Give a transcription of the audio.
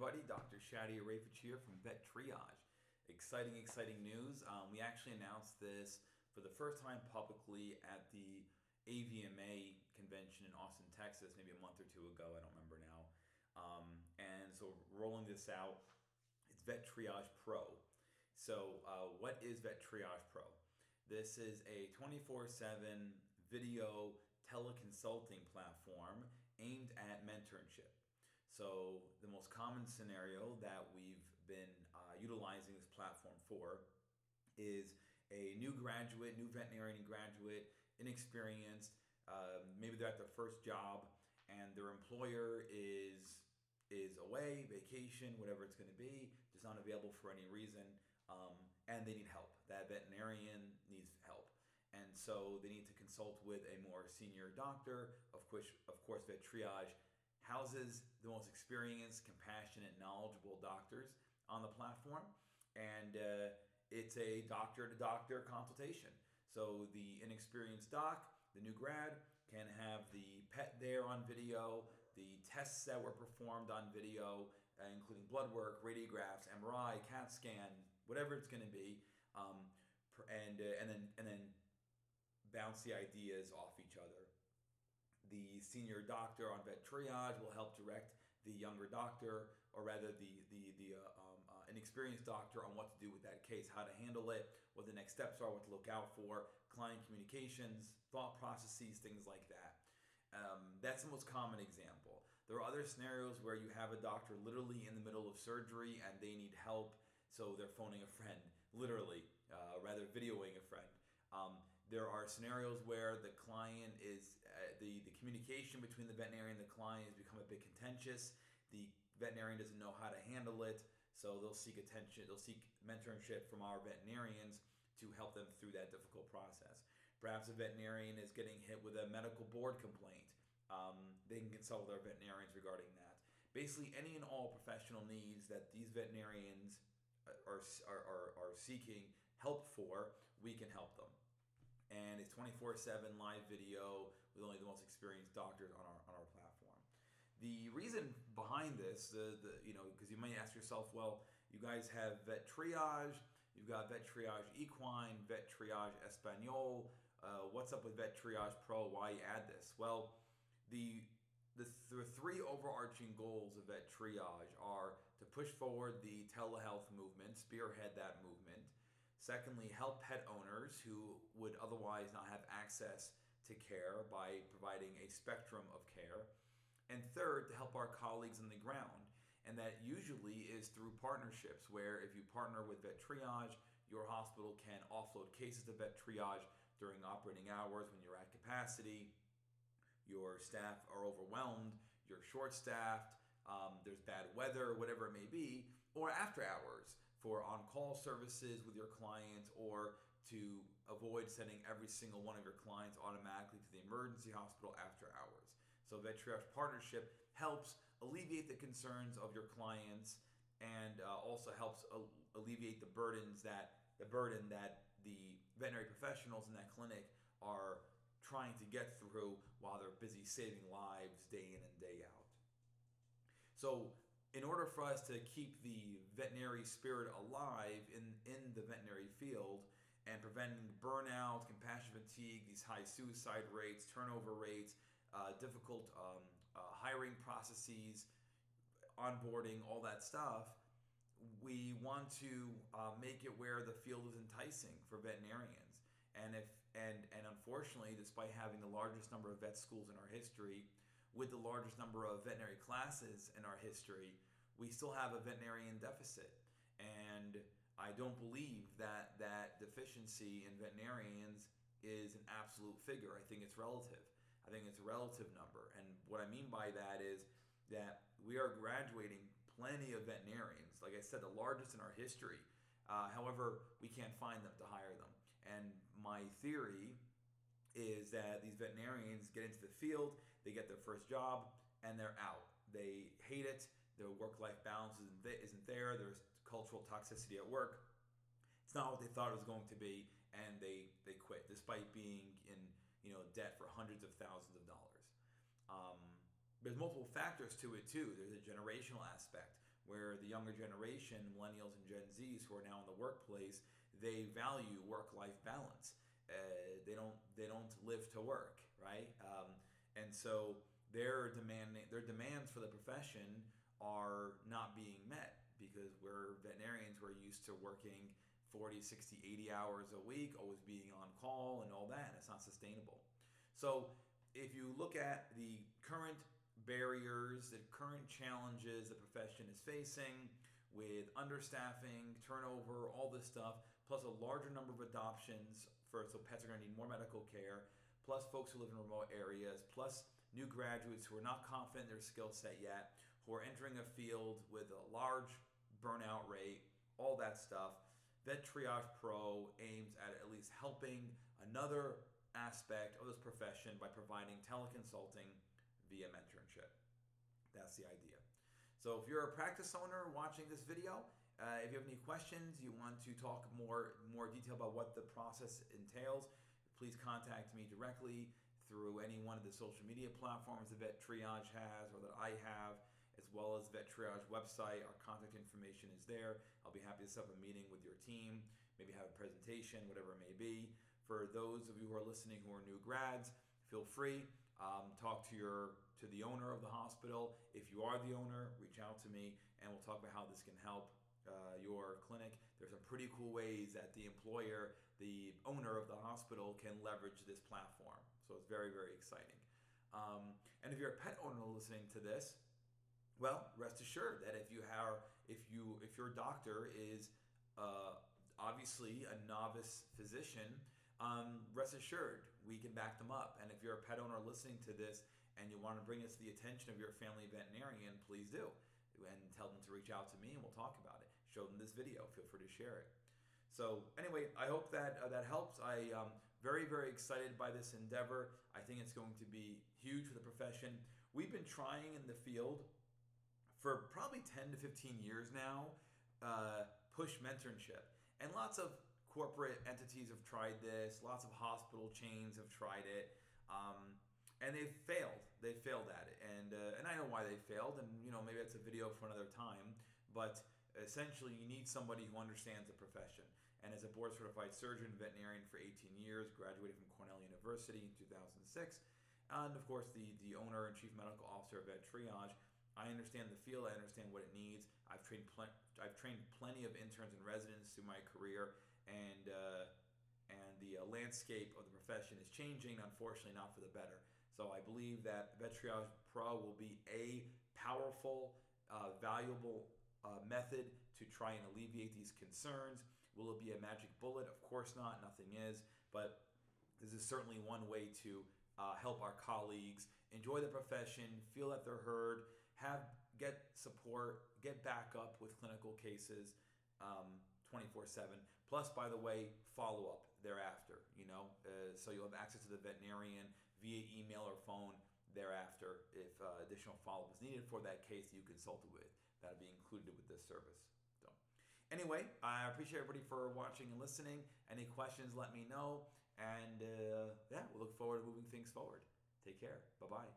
everybody. Dr. Shadi Arafich here from VetTriage. Exciting news. We actually announced this for the first time publicly at the AVMA convention in Austin, Texas, maybe a month or two ago. I don't remember now. And so rolling this out, it's VetTriage Pro. So what is VetTriage Pro? This is a 24/7 video teleconsulting platform aimed at mentorship. So the most common scenario that we've been utilizing this platform for is a new veterinarian graduate, inexperienced, maybe they're at their first job and their employer is away, vacation, whatever it's going to be, just not available for any reason, and they need help. That veterinarian needs help. And so they need to consult with a more senior doctor. Of course, VetTriage houses the most experienced, compassionate, knowledgeable doctors on the platform. And it's a doctor-to-doctor consultation. So the inexperienced doc, the new grad, can have the pet there on video, the tests that were performed on video, including blood work, radiographs, MRI, CAT scan, whatever it's going to be, and then bounce the ideas off each other. The senior doctor on VetTriage will help direct the younger doctor, or rather the inexperienced doctor, on what to do with that case, how to handle it, what the next steps are, what to look out for, client communications, thought processes, things like that. That's the most common example. There are other scenarios where you have a doctor literally in the middle of surgery and they need help, so they're phoning a friend, literally, rather videoing a friend. There are scenarios where the client is, the communication between the veterinarian and the client has become a bit contentious. The veterinarian doesn't know how to handle it, so they'll seek mentorship from our veterinarians to help them through that difficult process. Perhaps a veterinarian is getting hit with a medical board complaint. They can consult with our veterinarians regarding that. Basically, any and all professional needs that these veterinarians are seeking help for, we can help them. And it's 24/7 live video with only the most experienced doctors on our platform. The reason behind this, because you might ask yourself, well, you guys have VetTriage, you've got VetTriage Equine, VetTriage Espanol. What's up with VetTriage Pro? Why add this? Well, the three overarching goals of VetTriage are to push forward the telehealth movement, spearhead that movement. Secondly, help pet owners who would otherwise not have access to care by providing a spectrum of care. And third, to help our colleagues on the ground. And that usually is through partnerships, where if you partner with VetTriage, your hospital can offload cases to VetTriage during operating hours when you're at capacity, your staff are overwhelmed, you're short-staffed, there's bad weather, whatever it may be, or after hours for on-call services with your clients, or to avoid sending every single one of your clients automatically to the emergency hospital after hours. So VetTriage partnership helps alleviate the concerns of your clients and also helps alleviate the burden that the veterinary professionals in that clinic are trying to get through while they're busy saving lives day in and day out. So in order for us to keep the veterinary spirit alive in the veterinary field and preventing burnout, compassion fatigue, these high suicide rates, turnover rates, difficult hiring processes, onboarding, all that stuff, we want to make it where the field is enticing for veterinarians. And unfortunately, despite having the largest number of vet schools in our history, with the largest number of veterinary classes in our history, we still have a veterinarian deficit. And I don't believe that deficiency in veterinarians is an absolute figure. I think it's relative. I think it's a relative number. And what I mean by that is that we are graduating plenty of veterinarians. Like I said, the largest in our history. However, we can't find them to hire them. And my theory is that these veterinarians get into the field, they get their first job, and they're out. They hate it. Their work-life balance isn't there. There's cultural toxicity at work. It's not what they thought it was going to be, and they quit despite being in debt for hundreds of thousands of dollars. There's multiple factors to it too. There's a generational aspect where the younger generation, millennials and Gen Zs who are now in the workplace, they value work-life balance. They don't live to work, right? And so their demands for the profession are not being met because we're veterinarians. We're used to working 40, 60, 80 hours a week, always being on call and all that, and it's not sustainable. So if you look at the current barriers, the current challenges the profession is facing with understaffing, turnover, all this stuff, plus a larger number of adoptions so pets are going to need more medical care, plus folks who live in remote areas, plus new graduates who are not confident in their skill set yet, who are entering a field with a large burnout rate, all that stuff. VetTriage Pro aims at least helping another aspect of this profession by providing teleconsulting via mentorship. That's the idea. So if you're a practice owner watching this video, if you have any questions, you want to talk more detail about what the process entails, please contact me directly through any one of the social media platforms that VetTriage has or that I have, as well as VetTriage website. Our contact information is there. I'll be happy to set up a meeting with your team, maybe have a presentation, whatever it may be. For those of you who are listening who are new grads, feel free. Talk to the owner of the hospital. If you are the owner, reach out to me and we'll talk about how this can help your clinic. There's some pretty cool ways that the employer, the owner of the hospital, can leverage this platform. So it's very, very exciting. And if you're a pet owner listening to this, well, rest assured that if your doctor is obviously a novice physician, rest assured we can back them up. And if you're a pet owner listening to this and you want to bring this to the attention of your family veterinarian, please do. And tell them to reach out to me and we'll talk about it. Show them this video. Feel free to share it. So anyway, I hope that that helps. I am very, very excited by this endeavor. I think it's going to be huge for the profession. We've been trying in the field for probably 10 to 15 years now, push mentorship. And lots of corporate entities have tried this. Lots of hospital chains have tried it. And they've failed. They failed at it, and I know why they failed. And maybe that's a video for another time. But essentially, you need somebody who understands the profession. And as a board-certified surgeon, veterinarian for 18 years, graduated from Cornell University in 2006, and of course the owner and chief medical officer of VetTriage. I understand the field. I understand what it needs. I've trained plenty of interns and residents through my career, and the landscape of the profession is changing. Unfortunately, not for the better. So I believe that VetTriage Pro will be a powerful, valuable method to try and alleviate these concerns. Will it be a magic bullet? Of course not. Nothing is. But this is certainly one way to help our colleagues enjoy the profession, feel that they're heard, get support, get backup with clinical cases 24/7. Plus, by the way, follow up thereafter. So you'll have access to the veterinarian via email or phone thereafter if additional follow-up is needed for that case that you consulted with. That'll be included with this service. So anyway, I appreciate everybody for watching and listening. Any questions, let me know. And we'll look forward to moving things forward. Take care. Bye-bye.